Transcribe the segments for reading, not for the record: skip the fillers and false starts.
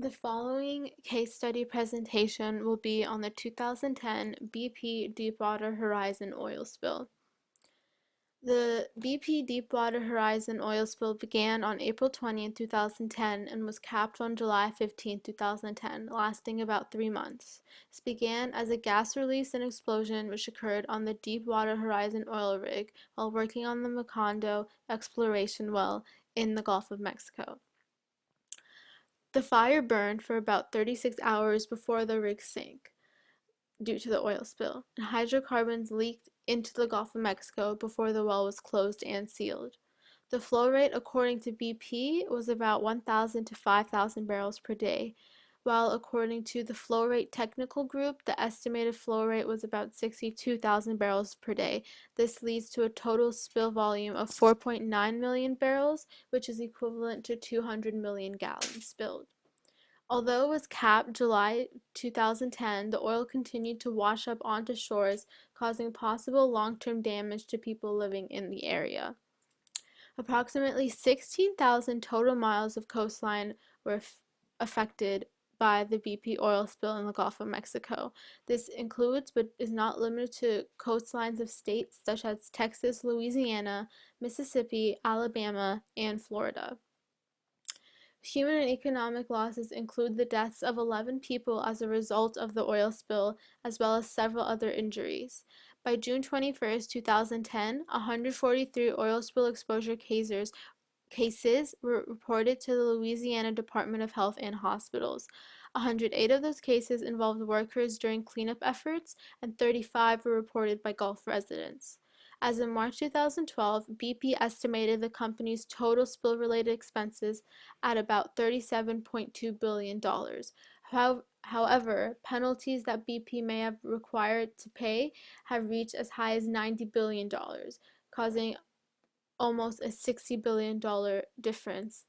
The following case study presentation will be on the 2010 BP Deepwater Horizon oil spill. The BP Deepwater Horizon oil spill began on April 20th, 2010 and was capped on July 15th, 2010, lasting about 3 months. This began as a gas release and explosion which occurred on the Deepwater Horizon oil rig while working on the Macondo exploration well in the Gulf of Mexico. The fire burned for about 36 hours before the rig sank due to the oil spill, and hydrocarbons leaked into the Gulf of Mexico before the well was closed and sealed. The flow rate, according to BP, was about 1,000 to 5,000 barrels per day, while according to the flow rate technical group, the estimated flow rate was about 62,000 barrels per day. This leads to a total spill volume of 4.9 million barrels, which is equivalent to 200 million gallons spilled. Although it was capped July 2010, the oil continued to wash up onto shores, causing possible long-term damage to people living in the area. Approximately 16,000 total miles of coastline were affected by the BP oil spill in the Gulf of Mexico. This includes, but is not limited to, coastlines of states such as Texas, Louisiana, Mississippi, Alabama, and Florida. Human and economic losses include the deaths of 11 people as a result of the oil spill, as well as several other injuries. By June 21, 2010, 143 oil spill exposure cases were reported to the Louisiana Department of Health and hospitals. 108 of those cases involved workers during cleanup efforts, and 35 were reported by Gulf residents. As of March 2012, BP estimated the company's total spill-related expenses at about $37.2 billion. However, penalties that BP may have required to pay have reached as high as $90 billion, causing almost a $60 billion difference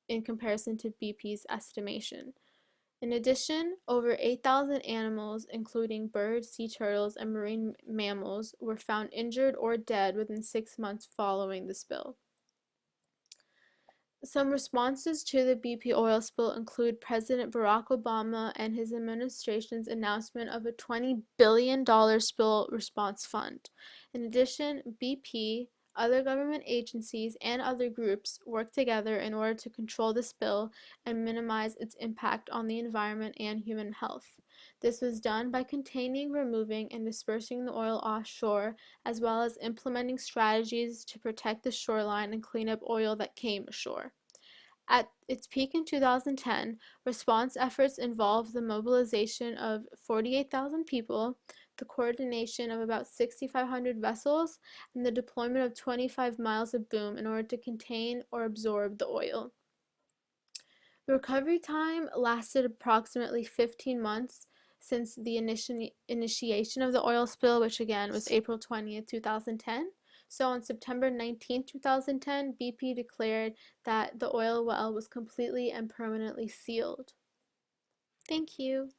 in comparison to BP's estimation. In addition, over 8,000 animals, including birds, sea turtles, and marine mammals, were found injured or dead within 6 months following the spill. Some responses to the BP oil spill include President Barack Obama and his administration's announcement of a $20 billion spill response fund. In addition, BP, other government agencies, and other groups work together in order to control the spill and minimize its impact on the environment and human health. This was done by containing, removing, and dispersing the oil offshore, as well as implementing strategies to protect the shoreline and clean up oil that came ashore. At its peak in 2010, response efforts involved the mobilization of 48,000 people, the coordination of about 6,500 vessels, and the deployment of 25 miles of boom in order to contain or absorb the oil. The recovery time lasted approximately 15 months since the initiation of the oil spill, which again was April 20th, 2010. So on September 19, 2010, BP declared that the oil well was completely and permanently sealed. Thank you.